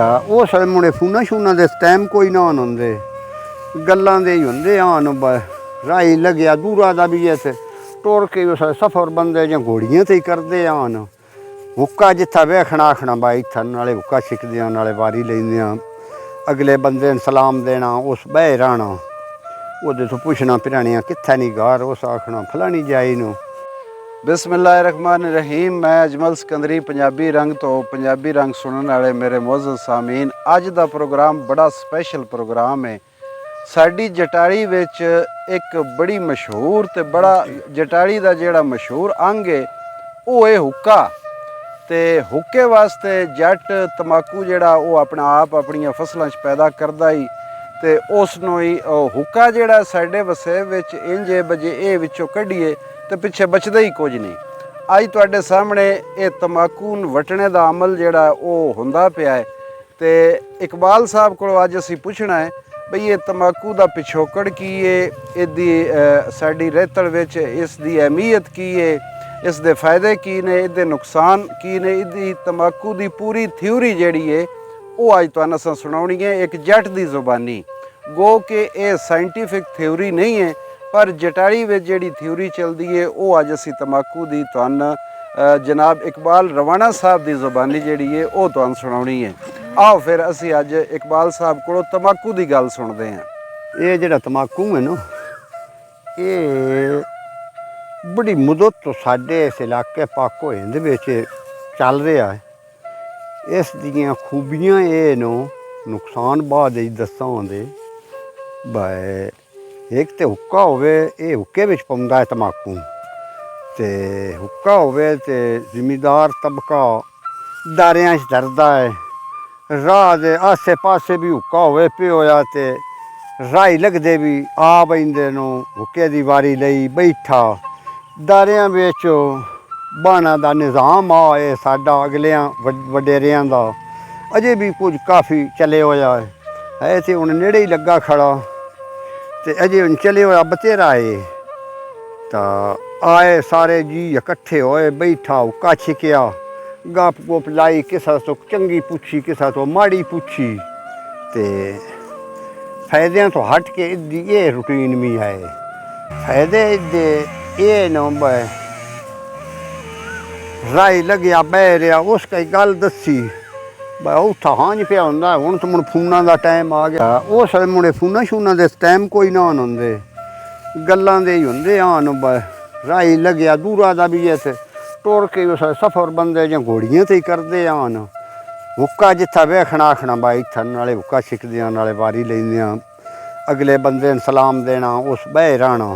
ਉਹ ਸਾਰੇ ਮੁੰਡੇ ਫੋਨਾਂ ਸ਼ੂਨਾਂ ਦੇ ਟਾਈਮ ਕੋਈ ਨਾ ਹੁੰਦੇ, ਗੱਲਾਂ ਦੇ ਹੀ ਹੁੰਦੇ ਆਨ ਰਾਹੀ ਲੱਗਿਆ ਦੂਰਾ ਦਾ ਵੀ ਇੱਥੇ ਟੁਰ ਕੇ ਉਸ ਸਫ਼ਰ ਬੰਦੇ ਜਾਂ ਘੋੜੀਆਂ ਤੇ ਹੀ ਕਰਦੇ ਆਨ। ਹੁੱਕਾ ਜਿੱਥਾ ਵੇਖਣਾ ਆਖਣਾ ਬਾਈ ਇੱਥੇ ਨਾਲੇ ਹੁੱਕਾ ਛਿਕਦੇ ਆ ਨਾਲੇ ਵਾਰੀ ਲੈਂਦੇ ਆ, ਅਗਲੇ ਬੰਦੇ ਨੂੰ ਸਲਾਮ ਦੇਣਾ, ਉਸ ਬਹਿ ਰਹਿਣਾ, ਉਹਦੇ ਤੋਂ ਪੁੱਛਣਾ ਪਿਰਾਣੀਆਂ ਕਿੱਥੇ ਨਹੀਂ ਘਰ, ਉਸ ਆਖਣਾ ਫਲਾਣੀ ਜਾਈ ਨੂੰ। ਬਿਸਮਿल्लाहिर्रहमानिर्रहीम। मैं अजमल सिकंदरी पंजाबी रंग तो पंजाबी रंग सुनने वाले मेरे मुअज़्ज़ज़ सामीन, अज का प्रोग्राम बड़ा स्पैशल प्रोग्राम है। साडी जटाड़ी विच एक बड़ी मशहूर ते बड़ा जटाड़ी का जिहड़ा मशहूर अंग है वो है हुक्का। ते हुक्के वास्ते जट तंबाकू जिहड़ा वो अपना आप अपनियां फसलों पैदा करदा ही, ते उसनों ही हुक्का जिहड़ा साडे वसेब विच इंज बजे ये विचों कढीए तो पिछे बचता ही कुछ नहीं। अज तुहाडे सामने ये तंबाकू वटने का अमल जिहड़ा वो हुंदा पिया है। तो इकबाल साहब को अज असीं पुछना है बई ये तंबाकू का पिछोकड़ की है, इसदी साडी रेतड़ विच इसदी अहमियत की है, इसदे फायदे की ने, इसदे नुकसान की ने, इसदी तंबाकू की पूरी थ्योरी जिहड़ी है वो अज तुहानूं असां सुणाउणी है एक जट की जुबानी। गो कि ये साइंटिफिक थ्योरी नहीं है, पर जटाड़ी में जिहड़ी थ्योरी चलती है वो अज असीं तंबाकू की तुहानूं जनाब इकबाल रवाना साहब की जुबानी जिहड़ी है वो तुहानूं सुणाउणी है। आओ फिर असीं अज इकबाल साहब कोलों तंबाकू की गल सुनते हैं। ये जिहड़ा तंबाकू है ना, ये बड़ी मुदत तो साडे इस इलाके पाको हिंद विच चल रहा है। इस दियां खूबियां ये नो, नुकसान बाद दसां दे बाय एक तो हुक्का होवे, ये हुक्के विच पाउंदा है तंबाकू, ते हुक्का होवे ते जिमीदार तबका दारियां च धरदा है, राह दे आसे पासे भी हुक्का होवे पे होया ते राही लगदे भी आ बइंदे नो हुक्के दी वारी लई बैठा। दारियां विच बाणा दा निज़ाम आ ये साडा अगलियां वडेरियां दा अजे भी कुछ काफ़ी चले होया है ते हुण नेड़े ही लगा खड़ा ते अजे हुण चले होया बतेरा है। तो आए सारे जी इकट्ठे होए, बैठा हुक्का छिकिया, गप गुप लाई, किसा तो चंगी पुछी किसा तो माड़ी पुछी, ते फायदे तो हट के इदी ये रूटीन भी है। फायदे इदे ये न राही लग्या बह रहा उसकी गल दसी उत्था हांज पिया होंदा। हुण तो मुड़ फोनां दा टाइम आ गया, वो सारे मुड़े फोनां शूनां दे टाइम कोई ना होंदे, गल्लां दे ही होंदे आन राही लग्या दूरा दा भी इत्थे टुर के उस सफ़र बंदे जां घोड़ियां ते ही करदे आन। हुक्का जित्था वेखना आखना बाई इत्थे नाले हुक्का छिकदे आ नाले वारी लैंदे आ, अगले बंदे नूं सलाम देना, उस बह रहना,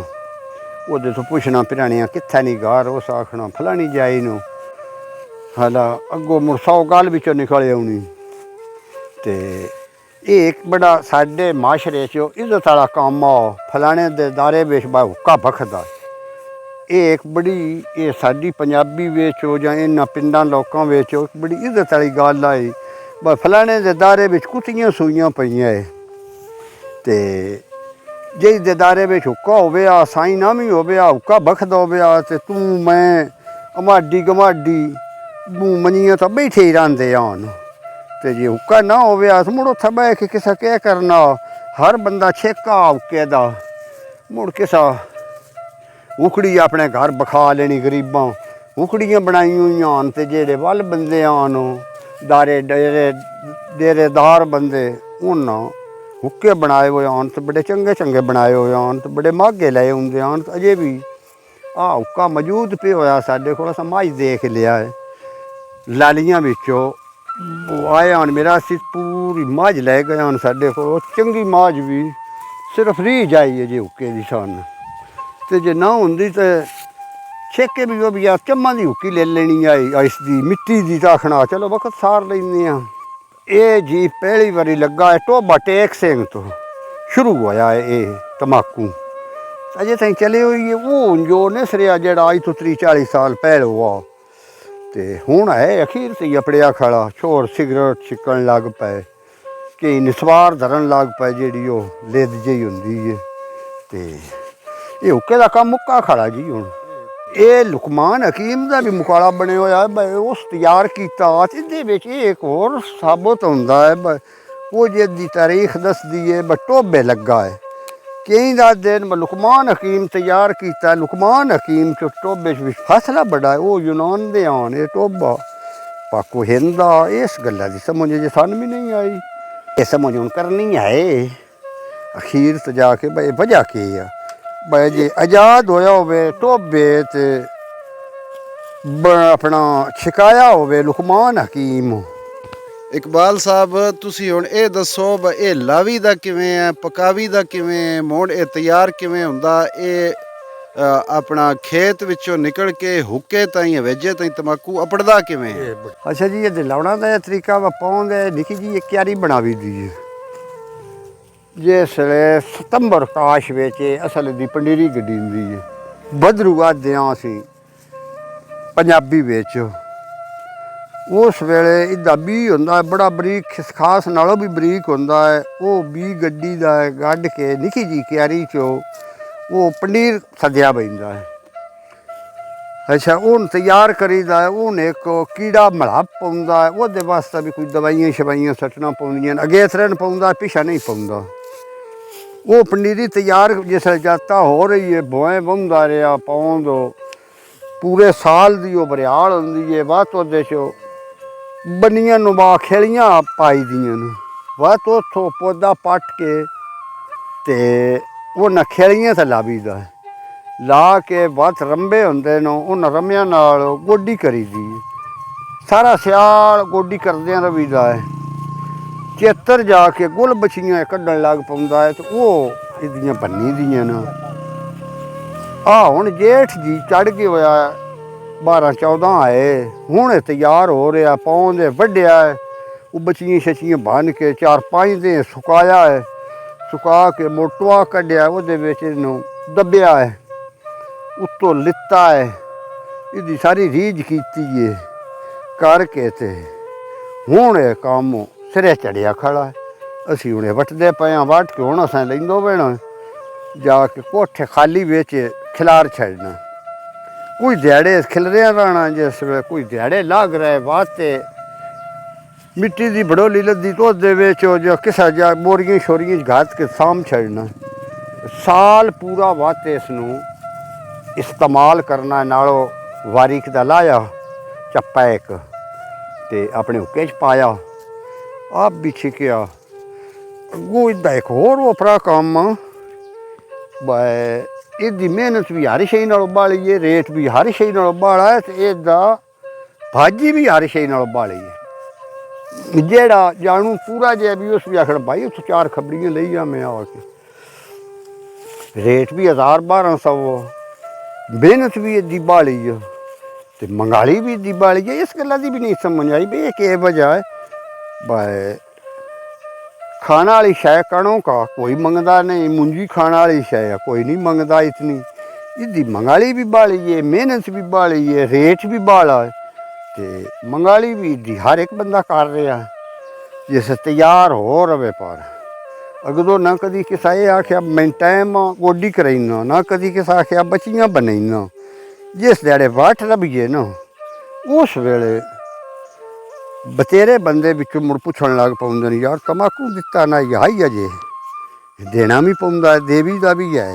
ਉਹਦੇ ਤੋਂ ਪੁੱਛਣਾ ਪਿਰਾਣੀਆਂ ਕਿੱਥੇ ਨਹੀਂ ਘਰ, ਉਸ ਆਖਣਾ ਫਲਾਣੀ ਜਾਈ ਨੂੰ। ਹਾਲਾ ਅੱਗੋਂ ਮੁੜ 100 ਗੱਲ ਵਿੱਚੋਂ ਨਿਕਲ ਆਉਣੀ। ਤੇ ਇਹ ਇੱਕ ਬੜਾ ਸਾਡੇ ਮਾਸ਼ਰੇ 'ਚ ਇੱਜ਼ਤ ਵਾਲਾ ਕੰਮ ਆ, ਫਲਾਣੇ ਦੇ ਦਾਰੇ ਵਿੱਚ ਬਾ ਹੁੱਕਾ ਭਖਦਾ। ਇਹ ਇੱਕ ਬੜੀ ਇਹ ਸਾਡੀ ਪੰਜਾਬੀ ਵਿੱਚ ਜਾਂ ਇਹਨਾਂ ਪਿੰਡਾਂ ਲੋਕਾਂ ਵਿੱਚ ਇੱਕ ਬੜੀ ਇੱਜ਼ਤ ਵਾਲੀ ਗੱਲ ਆਈ ਬਾ ਫਲਾਣੇ ਦੇ ਦਾਰੇ ਵਿੱਚ ਕੁੱਤੀਆਂ ਸੂਈਆਂ ਪਈਆਂ ਏ। ਤੇ जिस दे दारे में हुक्का हो गया साई ना भी हो गया हुक्का बखदा हो गया तो तू मैं अमाडी गमाडी मुँह मनिया तो बैठे ही रहिंदे आन। तो जे हुक्का ना हो गया तो मुड़ उत्थे बह के किसा क्या करना, हर बंदा छेका हुक्के दा, मुड़ किसा उखड़ी अपने घर बखा लेनी, गरीबां उखड़ियां बनाई हुई आन ते जेड़े वल बंदे आन दारे डेरेदार बंदे उन्हां हुक्के बनाए हुए आन तो बड़े चंगे चंगे बनाए हुए आन तो बड़े महंगे लाए होंगे आन। तो अजे भी आ हुक्का मौजूद पे होया साडे कोल, असां माझ देख लिया है लालियां विचों आए आन, मेरा असीं पूरी माझ लै गए आन साडे कोल, चंगी माझ भी सिर्फ रीझ आई है जे हुक्के दी सन। ते जे ना होंदी ते छेके भी वो भी आ चम्मा दी हुक्की ले लेनी आई इसदी मिट्टी दी, तो आखना चलो वक्त सार लैंदे आ। ये जी पहली बारी लगा है टोबा टेक सिंह तो शुरू होया है ये तंबाकू, अजे ताईं चली हुई है। वो जो निसरिया जड़ा अज तो 30-40 साल पहले हुआ, तो हुण है अखीर से ही अपड़िया खड़ा, छोर सिगरट छिकन लग पे, कई निसवार धरन लग पे जी लिद जी होंगी है। तो ये हुक्के का कम मुक्का खड़ा जी हुण। ਇਹ ਲੁਕਮਾਨ ਹਕੀਮ ਦਾ ਵੀ ਮੁਕਾਲਾ ਬਣਿਆ ਹੋਇਆ ਉਸ ਤਿਆਰ ਕੀਤਾ ਤੇ ਇਹਦੇ ਵਿੱਚ ਇਹ ਇੱਕ ਹੋਰ ਸਾਬਤ ਹੁੰਦਾ ਹੈ ਉਹ ਜਿਹਦੀ ਤਾਰੀਖ ਦੱਸਦੀ ਹੈ ਟੋਬੇ ਲੱਗਾ ਹੈ ਕਈ ਦਾ ਦਿਨ ਲੁਕਮਾਨ ਹਕੀਮ ਤਿਆਰ ਕੀਤਾ ਲੁਕਮਾਨ ਹਕੀਮ ਚ ਟੋਬੇ ਵਿੱਚ ਫਸਲਾ ਬੜਾ ਹੈ ਉਹ ਯੂਨਾਨ ਦੇ ਆਣ ਇਹ ਟੋਬਾ ਪਾਕੋ ਹਿੰਦਾ ਇਸ ਗੱਲਾਂ ਦੀ ਸਮਝ ਜੇ ਸਾਨੂੰ ਵੀ ਨਹੀਂ ਆਈ ਇਹ ਸਮਝ ਹੁਣ ਕਰਨੀ ਹੈ ਅਖੀਰ ਤੇ ਜਾ ਕੇ ਬਈ ਵਜ੍ਹਾ ਕੀ ਆ ਬਈ ਜੇ ਆਜ਼ਾਦ ਹੋਇਆ ਹੋਵੇ ਟੋਬੇ ਤੇ ਆਪਣਾ ਛਕਾਇਆ ਹੋਵੇ ਲੁਕਮਾਨ ਹਕੀਮ। ਇਕਬਾਲ ਸਾਹਿਬ ਤੁਸੀਂ ਹੁਣ ਇਹ ਦੱਸੋ ਬਈ ਇਹ ਲਾਵੀ ਦਾ ਕਿਵੇਂ ਹੈ ਪਕਾਵੀ ਦਾ ਕਿਵੇਂ ਮੋੜ ਇਹ ਤਿਆਰ ਕਿਵੇਂ ਹੁੰਦਾ ਇਹ ਆਪਣਾ ਖੇਤ ਵਿੱਚੋਂ ਨਿਕਲ ਕੇ ਹੁੱਕੇ ਤਾਈਂ ਵੇਜੇ ਤਾਈਂ ਤਮਾਕੂ ਅਪੜਦਾ ਕਿਵੇਂ ਹੈ? ਅੱਛਾ ਜੀ ਇਹ ਲਾਉਣਾ ਦਾ ਤਰੀਕਾ ਵਾ ਪਾਉਂਦੇ ਨਿੱਕੀ ਜੀ ਇੱਕ ਕਿਆਰੀ ਬਣਾਵੀ ਦੀ ਜਿਸ ਵੇਲੇ ਸਤੰਬਰ ਕਾਸ਼ ਵਿੱਚ ਅਸਲ ਦੀ ਪੰਡੀਰੀ ਗੱਡੀ ਹੁੰਦੀ ਹੈ ਬਦਰੂ ਆਦਿਆਂ ਅਸੀਂ ਪੰਜਾਬੀ ਵਿੱਚ ਉਸ ਵੇਲੇ ਇਹਦਾ ਬੀਜ ਹੁੰਦਾ ਬੜਾ ਬਰੀਕ ਖਾਸ ਨਾਲੋਂ ਵੀ ਬਰੀਕ ਹੁੰਦਾ ਹੈ ਉਹ ਬੀਜ ਗੱਡੀ ਦਾ ਕੱਢ ਕੇ ਨਿੱਕੀ ਜੀ ਕਿਆਰੀ 'ਚੋਂ ਉਹ ਪਨੀਰ ਸੱਜਿਆ ਪੈਂਦਾ ਹੈ। ਅੱਛਾ ਉਹਨੂੰ ਤਿਆਰ ਕਰੀਦਾ ਹੈ ਉਹਨੇ ਇੱਕ ਕੀੜਾ ਮਲਾ ਪਾਉਂਦਾ ਹੈ ਉਹਦੇ ਵਾਸਤੇ ਵੀ ਕੋਈ ਦਵਾਈਆਂ ਸ਼ਵਾਈਆਂ ਸੱਟਣਾ ਪਾਉਂਦੀਆਂ ਅੱਗੇ ਥਰਨ ਪਾਉਂਦਾ ਪਿੱਛਾ ਨਹੀਂ ਪਾਉਂਦਾ ਉਹ ਪਨੀਰੀ ਤਿਆਰ ਜਿਸ ਜਾਤਾ ਹੋ ਰਹੀ ਹੈ ਭੋਏ ਬੰਦਾ ਰਿਹਾ ਪਾਉਂਦ ਪੂਰੇ ਸਾਲ ਦੀ ਉਹ ਬਰਿਆਲ ਹੁੰਦੀ ਹੈ ਵੱਧ ਉਹਦੇ 'ਚ ਬੰਨੀਆਂ ਨੂੰ ਬਾ ਖੇਲੀਆਂ ਪਾਈ ਦੀਆਂ ਨੂੰ ਵੱਧ ਉੱਥੋਂ ਪੌਦਾ ਪੱਟ ਕੇ ਤੇ ਉਹਨਾਂ ਖੇਲੀਆਂ ਤੇ ਲਾਵੀਦਾ ਲਾ ਕੇ ਵੱਧ ਰੰਬੇ ਹੁੰਦੇ ਨੇ ਉਹਨਾਂ ਰੰਮਿਆਂ ਨਾਲ ਗੋਡੀ ਕਰੀਦੀ ਸਾਰਾ ਸਿਆਲ ਗੋਡੀ ਕਰਦਿਆਂ ਰਹੀਦਾ ਹੈ ਚੇਤਰ ਜਾ ਕੇ ਗੁੱਲ ਬਛੀਆਂ ਕੱਢਣ ਲੱਗ ਪਾਉਂਦਾ ਹੈ ਤੇ ਉਹ ਇਹਦੀਆਂ ਬੰਨੀ ਦੀਆਂ ਨੇ ਆ ਹੁਣ ਜੇਠ ਜੀ ਚੜ੍ਹ ਕੇ ਹੋਇਆ 12-14 ਆਏ ਹੁਣ ਇਹ ਤਿਆਰ ਹੋ ਰਿਹਾ ਪਾਉਂਦੇ ਵੱਢਿਆ ਉਹ ਬਚੀਆਂ ਛਚੀਆਂ ਬੰਨ ਕੇ 4-5 ਦਿਨ ਸੁਕਾਇਆ ਹੈ ਸੁਕਾ ਕੇ ਮੋਟਵਾ ਕੱਢਿਆ ਉਹਦੇ ਵਿੱਚ ਇਹਨੂੰ ਦੱਬਿਆ ਹੈ ਉੱਤੋਂ ਲਿੱਤਾ ਹੈ ਇਹਦੀ ਸਾਰੀ ਰੀਝ ਕੀਤੀ ਹੈ ਕਰਕੇ ਤੇ ਹੁਣ ਇਹ ਕੰਮ ਸਿਰੇ ਚੜਿਆ ਖੜਾ ਹੈ ਅਸੀਂ ਹੁਣੇ ਵੱਟਦੇ ਪਏ ਹਾਂ ਵੱਟ ਕੇ ਹੁਣ ਅਸਾਂ ਲੈਂਦੋ ਪੈਣਾ ਜਾ ਕੇ ਕੋਠੇ ਖਾਲੀ ਵਿੱਚ ਖਿਲਾਰ ਛੱਡਣਾ ਕੋਈ ਦਿਹਾੜੇ ਖਿਲਰਿਆ ਰਹਿਣਾ ਜਿਸ ਵੇਲੇ ਕੋਈ ਦਿਹਾੜੇ ਲੱਗ ਰਹੇ ਵਾਸਤੇ ਮਿੱਟੀ ਦੀ ਬੜੋਲੀ ਲੱਦੀ ਤੋਂ ਉਹਦੇ ਵਿੱਚ ਜੋ ਕਿਸਾ ਜਾ ਬੋਰੀਆਂ ਸ਼ੋਰੀਆਂ ਘਾਤ ਕੇ ਸਾਂਭ ਛੱਡਣਾ ਸਾਲ ਪੂਰਾ ਵਾਸਤੇ ਇਸ ਨੂੰ ਇਸਤੇਮਾਲ ਕਰਨਾ ਨਾਲੋਂ ਵਾਰੀਕ ਦਾ ਲਾਇਆ ਚੱਪਾ ਇੱਕ ਤੇ ਆਪਣੇ ਹੁੱਕੇ 'ਚ ਪਾਇਆ ਆਪ ਵੀ ਛਿਕਿਆ ਅੱਗੋਂ ਇਹਦਾ ਇੱਕ ਹੋਰ ਉਪਰਾ ਕੰਮ ਬਾਏ ਇਹਦੀ ਮਿਹਨਤ ਵੀ ਹਰ ਸ਼ੈ ਨਾਲੋਂ ਬਾਲੀ ਹੈ ਰੇਟ ਵੀ ਹਰ ਸ਼ੈ ਨਾਲੋਂ ਬਾਲਾ ਹੈ ਤੇ ਇਹਦਾ ਭਾਜੀ ਵੀ ਹਰ ਸ਼ੈ ਨਾਲੋਂ ਬਾਲੀ ਹੈ ਜਿਹੜਾ ਜਾਣੂ ਪੂਰਾ ਜਿਹਾ ਵੀ ਉਸ ਵੀ ਆਖਣ ਭਾਈ ਉੱਥੋਂ 4 ਖਬੜੀਆਂ ਲਈ ਜਾ ਮੈਂ ਆ ਕੇ ਰੇਟ ਵੀ 1000-1200 ਮਿਹਨਤ ਵੀ ਇਹਦੀ ਬਾਲੀ ਹੈ ਤੇ ਮੰਗਾਲੀ ਵੀ ਇਹਦੀ ਬਾਲੀ ਹੈ ਇਸ ਗੱਲਾਂ ਦੀ ਵੀ ਨਹੀਂ ਸਮਝ ਆਈ ਵੀ ਇਹ ਕੀ ਵਜ੍ਹਾ ਹੈ ਬਾਏ खाना वाली शय कणों का कोई मंगता नहीं मुंजी खाने वाली शय कोई नहीं मंगता इतनी इसकी मंगाली भी बाली है मेहनत भी बाली है रेट भी बाला है तो मंगाली भी इसकी हर एक बंदा कर रहा है जिस तैयार हो रहे पर अगदों ना कभी किसा ये आख्या मैं टाइम गोडी कराईना ना कभी किसा आख्या बचियां बनाईना जिस ध्याड़े वाट रबीए ना उस वेले बतेरे बंदे विचों मुड़ पुछण लग पाउंदे ने यार तमाकू दिता ना ही अजे देना भी पाउंदा देवी का भी है